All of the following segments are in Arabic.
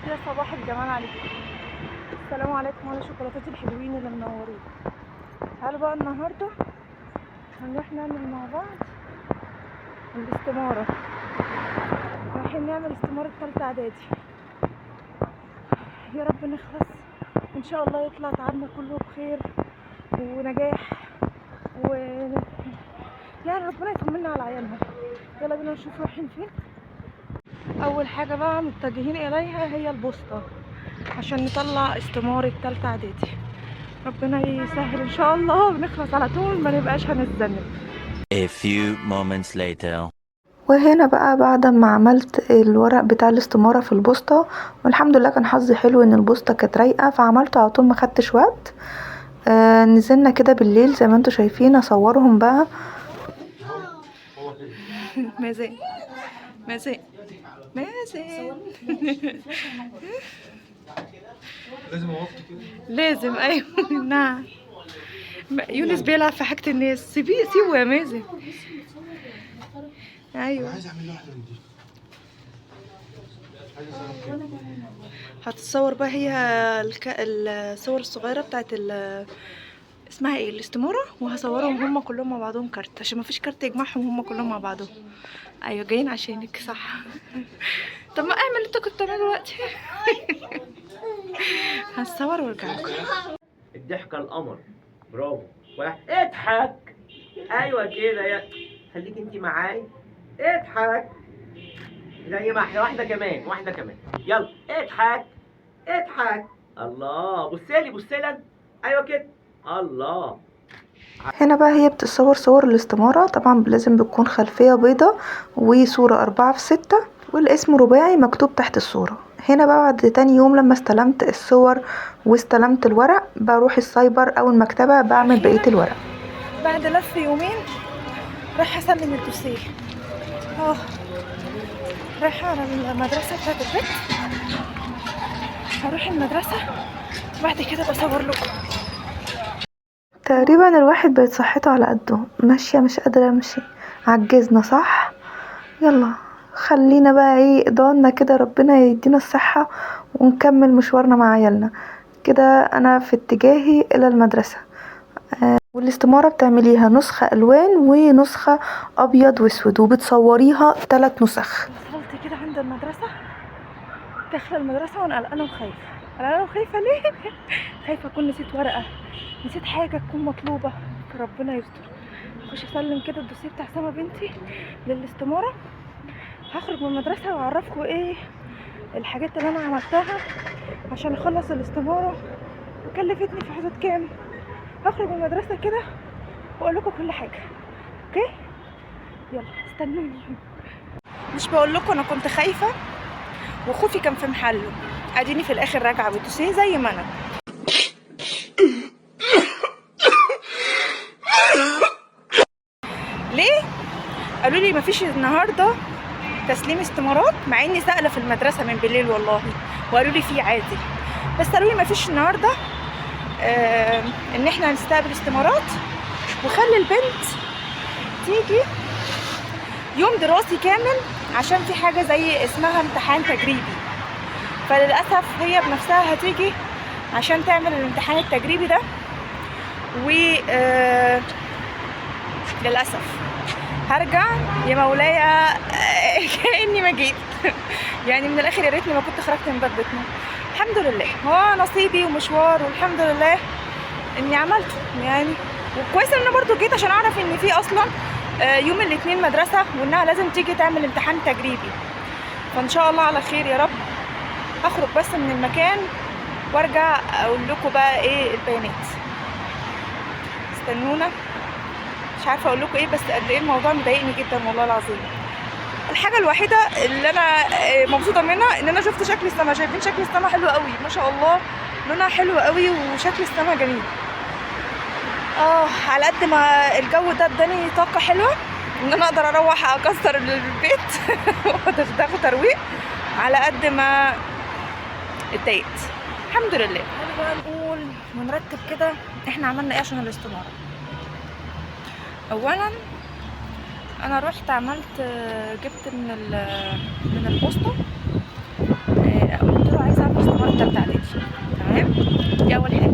يا صباح الجمال عليكم. السلام عليكم على شوكولاتات الحلوين اللي منورين. تعالوا بقى النهارده هنروح نعمل مع بعض الاستمارة. رايحين نعمل استمارة تالتة اعدادي. يا رب نخلص ان شاء الله، يطلع تعبنا كله بخير ونجاح يعني ربنا يطمنا على عيالنا. يلا بينا نشوف رايحين فين. اول حاجة بقى متجهين اليها هي البوسطة عشان نطلع استمارة تالتة اعدادي. ربنا يسهل ان شاء الله ونخلص على طول، ما نبقاش هنتذنب. A few moments later. وهنا بقى بعد ما عملت الورق بتاع الاستمارة في البوسطة، والحمد لله كان حظي حلو ان البوسطة كانت رايقة، فعملته على طول ما خدتش وقت. نزلنا كده بالليل زي ما انتوا شايفين اصورهم بقى. مازن مازن مازن لازم اوطي كده. لازم ايوه. نعم يونس بيلعب في حاجة الناس، سيبه يا مازن. انا ايوه عايز اعمل واحده من دي. عايز اعمل كده. هتتصور بقى هي الصور الصغيرة بتاعت اسمها ايه الاستمارة، وهصورهم هم كلهم مع بعضهم كارت عشان ما فيش كارت يجمعهم هم كلهم مع بعضهم. ايوه جايين عشانك صح. طب ما اعمل اللي انت كنت بتعمله دلوقتي. هصور وارجع لكم. الضحكة القمر. برافو. واحد اضحك. ايوه كده يا خليك انت معايا. اضحك زي ما احنا. واحدة كمان يلا اضحك. اضحك. الله بصيلي بصيلي. ايوه كده. الله. هنا بقى هي بتصور صور الاستمارة، طبعا لازم بتكون خلفية بيضة وصورة 4x6 والاسم رباعي مكتوب تحت الصورة. هنا بقى بعد تاني يوم لما استلمت الصور واستلمت الورق، بروح السايبر او المكتبة بعمل بقية الورق. بعد لف يومين رايحة اسلم الدوسيه. رايحة على المدرسة بتاعت البيت، هروح المدرسة وبعد كده بصور لكم. تقريبا الواحد بقت صحته على قده، ماشية مش قادرة امشي، عجزنا صح. يلا خلينا بقى ايه ادعولنا كده ربنا يدينا الصحة ونكمل مشوارنا مع عيالنا كده. انا في اتجاهي الى المدرسة. والاستمارة بتعمليها نسخة الوان ونسخة ابيض واسود، وبتصوريها 3 نسخ. وصلت كده عند المدرسة، داخلة المدرسة وانا قلقانة وخايفة. قلقانة وخايفة ليه؟ خايفة اكون نسيت ورقة، نسيت حاجة تكون مطلوبة، فربنا يستر. اخش اسلم كده الدوسيه بتاع سما بنتي للاستمارة. هخرج من المدرسة واعرفكم ايه الحاجات اللي انا عملتها عشان اخلص الاستمارة وكلفتني في حدود كام. هخرج من المدرسة كده واقول لكم كل حاجة. اوكي يلا استنوني. مش بقول لكم انا كنت خايفة وخوفي كان في محله، اديني في الاخر راجعة بالدوسيه زي ما انا. ليه؟ قالوا لي مفيش النهارده تسليم استمارات، مع اني سائله في المدرسه من بالليل والله، وقالوا لي في عادي، بس قالوا لي مفيش النهارده ان احنا هنستقبل استمارات، وخلي البنت تيجي يوم دراسي كامل عشان في حاجه زي اسمها امتحان تجريبي. فللاسف هي بنفسها هتيجي عشان تعمل الامتحان التجريبي ده، و للاسف هرجع يا مولاي كاني ما جيت. يعني من الاخر يا ريتني ما كنت خرجت من باب بيتنا. الحمد لله هو نصيبي ومشوار، والحمد لله اني عملته يعني. وكويس ان انا برضو جيت عشان اعرف ان في اصلا يوم الاثنين مدرسه، وانها لازم تيجي تعمل امتحان تجريبي. فان شاء الله على خير يا رب. هخرج بس من المكان وارجع اقول لكم بقى ايه البيانات. استنونا. مش عارفه اقول لكم ايه، بس قد ايه الموضوع مضايقني جدا والله العظيم. الحاجه الوحيده اللي انا مبسوطه منها ان انا شفت شكل السما. شايفين شكل السما حلو قوي ما شاء الله، لونها حلو قوي وشكل السما جميل. على قد ما الجو ده اداني طاقه حلوه ان انا اقدر اروح اكسر البيت وادغدغه ترويق، على قد ما اتضايقت. الحمد لله. تعالوا بقى نقول ونرتب كده احنا عملنا ايه عشان الاستماره. اولا انا رحت عملت جبت من البوسطه، قلت له عايزه دي اول حاجه.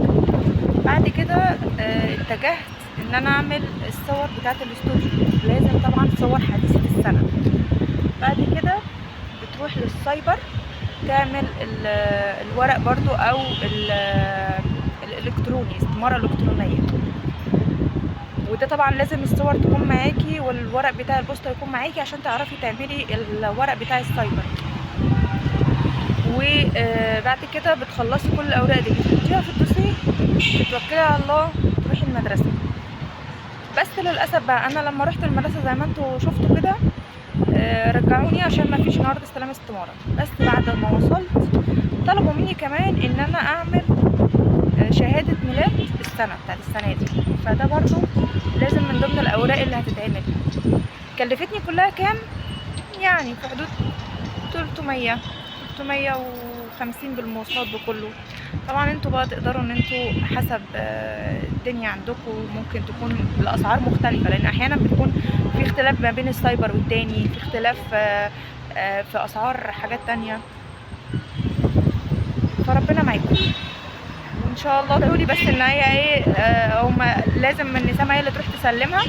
بعد كده اتجهت ان انا اعمل الصور بتاعه الاستوديو، لازم طبعا صور حديثه السنه. بعد كده بتروح للسايبر تعمل الورق برضو او الالكتروني، استمارة الكترونية. وده طبعا لازم الصور تكون معاكي والورق بتاع البوسطة يكون معاكي عشان تعرفي تعملي الورق بتاع السايبر. وبعد كده بتخلصي كل الاوراق دي بتحطيها في الدوسيه، تتوكلي على الله تروحي المدرسة. بس للاسف بقى انا لما رحت المدرسة زي ما انتوا شفتوا كده رجعوني عشان ما فيش النهارده استلام استمارة. بس بعد ما وصلت طلبوا مني كمان ان انا اعمل شهادة ميلاد السنة بتاعت السنة دي، فده برضو لازم من ضمن الاوراق اللي هتتعمل. كلفتني كلها كام؟ يعني في حدود 350 بالمواصلات بكله. طبعا انتوا بقى تقدروا ان انتوا حسب الدنيا عندكم ممكن تكون الاسعار مختلفة، لان احيانا بتكون في اختلاف ما بين السايبر والتاني، في اختلاف في اسعار حاجات تانية. فربنا معاكم وان شاء الله ادعوا لي بس ان هي ايه هما لازم ان سما هي اللي تروح تسلمها،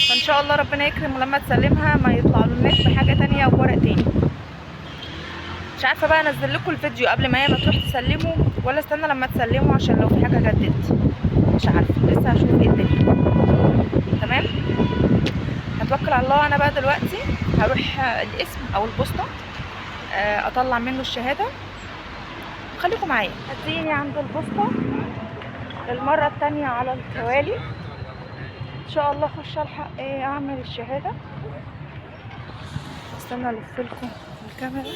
فان شاء الله ربنا يكرم ولما تسلمها ما يطلعلناش بحاجه تانية او ورق تاني. مش عارفه بقى انزل لكم الفيديو قبل ما هي ما تروح تسلمه ولا استنى لما تسلمه عشان لو في حاجه جدت، مش عارفه لسه هشوف ايه الدنيا. تمام، هتوكل على الله. انا بقى دلوقتي هروح القسم او البوسطه اطلع منه الشهاده. خليكم معايا، هتلاقيني عند البوسطه للمره التانية على التوالي. ان شاء الله اخش الحق اعمل الشهاده. استنى الف لكم الكاميرا.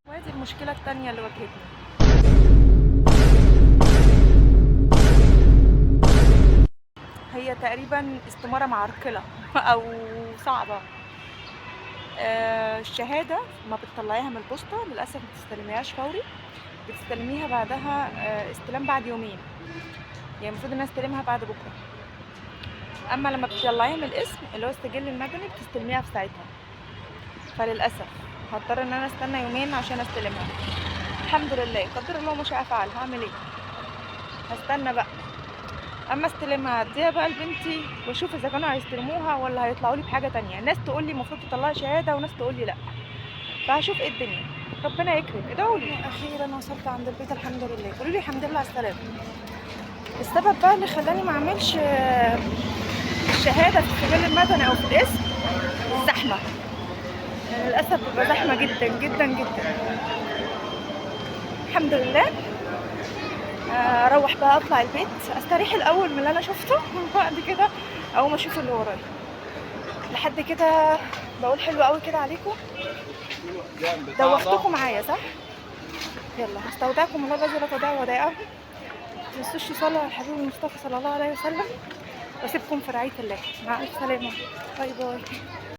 وادي المشكله التانية اللي واجهتني. هي تقريبا استمارة معرقلة او صعبة. الشهادة ما بتطلعيها من البوسطة للأسف ما بتستلميهاش فوري، بتستلميها بعدها استلام بعد يومين، يعني المفروض ان انا استلمها بعد بكرة. اما لما بتطلعيها من القسم اللي هو السجل المدني بتستلميها في ساعتها، فللأسف هضطر ان انا استنى يومين عشان استلمها. الحمد لله، قدر الله ما شاء فعل، هعمل ايه؟ هستنى بقى. اما استلمها اديها بقى لبنتي واشوف اذا كانوا هيستلموها ولا هيطلعوا لي بحاجه تانية. ناس تقول لي المفروض تطلعي شهاده وناس تقول لي لا، فهشوف ايه الدنيا. ربنا يكرم، ادعوا لي. اخيرا وصلت عند البيت الحمد لله. قولوا لي الحمد لله على السلامه. السبب بقى اللي خلاني ما اعملش الشهاده في السجل المدني او في القسم الزحمه. للاسف بتبقى زحمه جدا جدا جدا. الحمد لله. اروح بقى اطلع البيت استريح الاول من اللي انا شفته وبعد كده اقوم اشوف اللي ورايا. لحد كده بقول حلو قوي كده عليكم، دوختكم معايا صح؟ يلا هستودعكم الله الذي لا تضيع ودائعه. متنسوش تصلوا على الحبيب المصطفى صلى الله عليه وسلم، واسيبكم في رعايه الله. مع الف سلامه، باي باي.